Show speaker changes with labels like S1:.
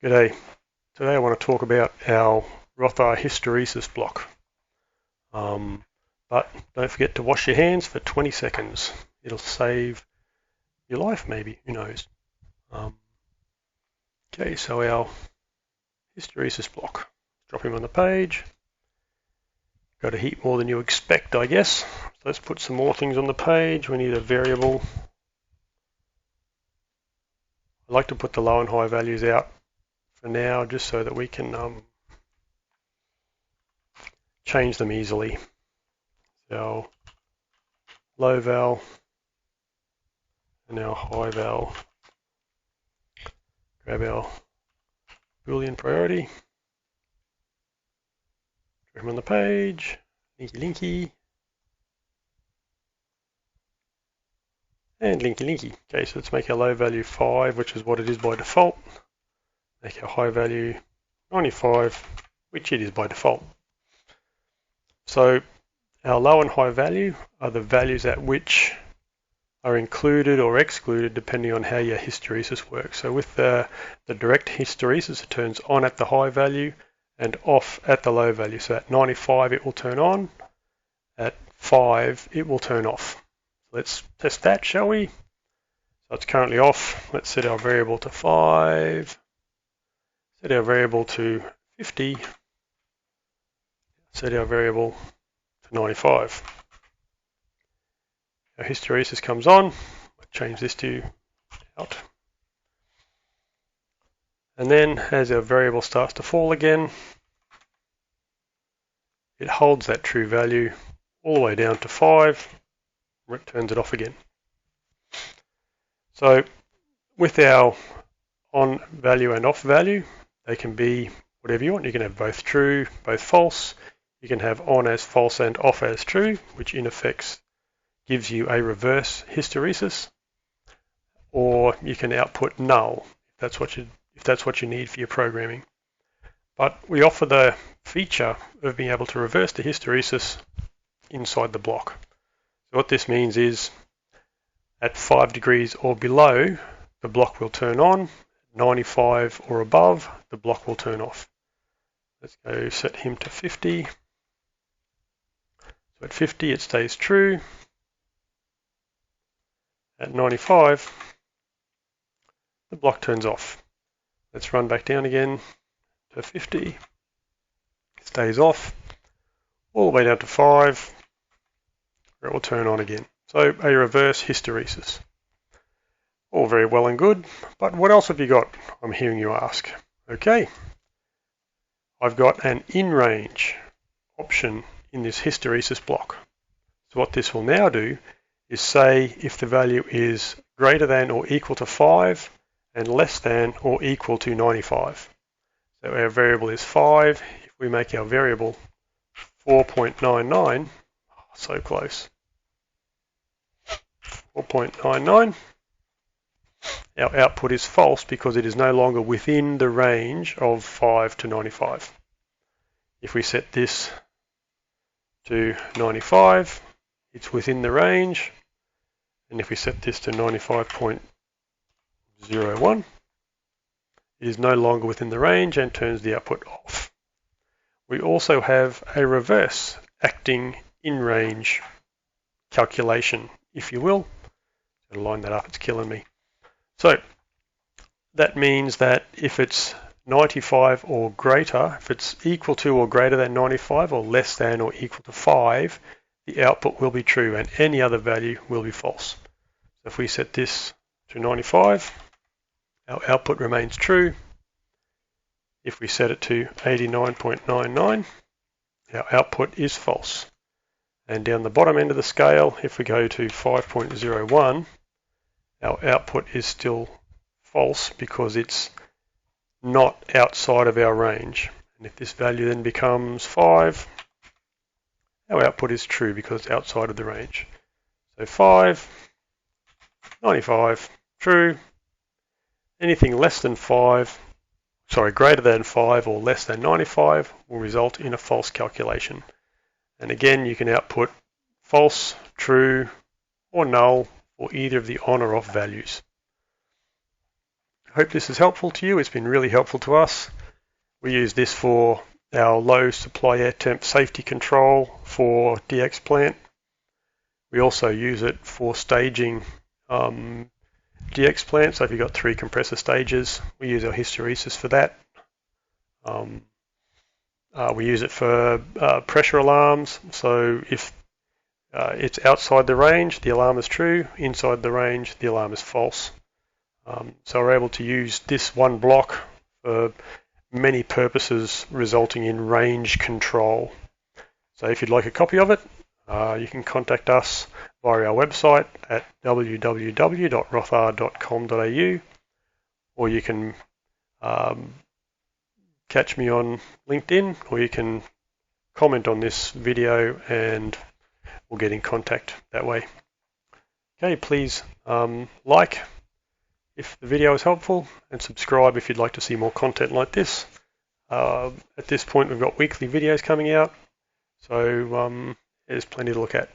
S1: G'day. Today I want to talk about our aRothar hysteresis block. But don't forget to wash your hands for 20 seconds. It'll save your life maybe, who knows. Okay, so our hysteresis block. Drop him on the page. Got to heat more than you expect, I guess. So let's put some more things on the page. We need a variable. I like to put the low and high values out for now, just so that we can change them easily. So low val and our high val. Grab our Boolean priority. Drag them on the page. Linky linky. And linky linky. Okay, so let's make our low value 5, which is what it is by default. Make our high value 95, which it is by default. So our low and high value are the values at which are included or excluded depending on how your hysteresis works. So with the direct hysteresis, it turns on at the high value and off at the low value. So at 95 it will turn on, at 5 it will turn off. Let's test that, shall we? So it's currently off. Let's set our variable to 5. Set our variable to 50. Set our variable to 95. Our hysteresis comes on. I'll change this to out. And then as our variable starts to fall again, it holds that true value all the way down to 5. And it turns it off again. So with our on value and off value, they can be whatever you want. You can have both true, both false. You can have on as false and off as true, which in effect gives you a reverse hysteresis. Or you can output null if that's what you need for your programming. But we offer the feature of being able to reverse the hysteresis inside the block. So what this means is at 5 degrees or below, the block will turn on. 95 or above, the block will turn off. Let's go set him to 50. So at 50 it stays true. At 95, the block turns off. Let's run back down again to 50. It stays off all the way down to 5, where it will turn on again. So a reverse hysteresis. All very well and good, but what else have you got? I'm hearing you ask. Okay, I've got an in-range option in this hysteresis block. So what this will now do is say if the value is greater than or equal to 5 and less than or equal to 95. So our variable is 5. If we make our variable 4.99, so close, 4.99, our output is false because it is no longer within the range of 5 to 95. If we set this to 95, it's within the range. And if we set this to 95.01, it is no longer within the range and turns the output off. We also have a reverse acting in range calculation, if you will. I'll line that up, it's killing me. So that means that if it's 95 or greater, if it's equal to or greater than 95 or less than or equal to 5, the output will be true and any other value will be false. So if we set this to 95, our output remains true. If we set it to 89.99, our output is false. And down the bottom end of the scale, if we go to 5.01, our output is still false because it's not outside of our range. And if this value then becomes 5, our output is true because it's outside of the range. So 5, 95, true. Anything less than 5, greater than 5 or less than 95 will result in a false calculation. And again, you can output false, true, or null for either of the on or off values. hope this is helpful to you. It's been really helpful to us. We use this for our low supply air temp safety control for DX plant. We also use it for staging DX plant. So if you've got 3 compressor stages, we use our hysteresis for that. We use it for pressure alarms. So if it's outside the range, the alarm is true. Inside the range, the alarm is false. So we're able to use this one block for many purposes, resulting in range control. So if you'd like a copy of it, you can contact us via our website at www.arothar.com.au, or you can catch me on LinkedIn, or you can comment on this video and we'll get in contact that way. Okay, please like if the video is helpful, and subscribe if you'd like to see more content like this. At this point, we've got weekly videos coming out, so there's plenty to look at.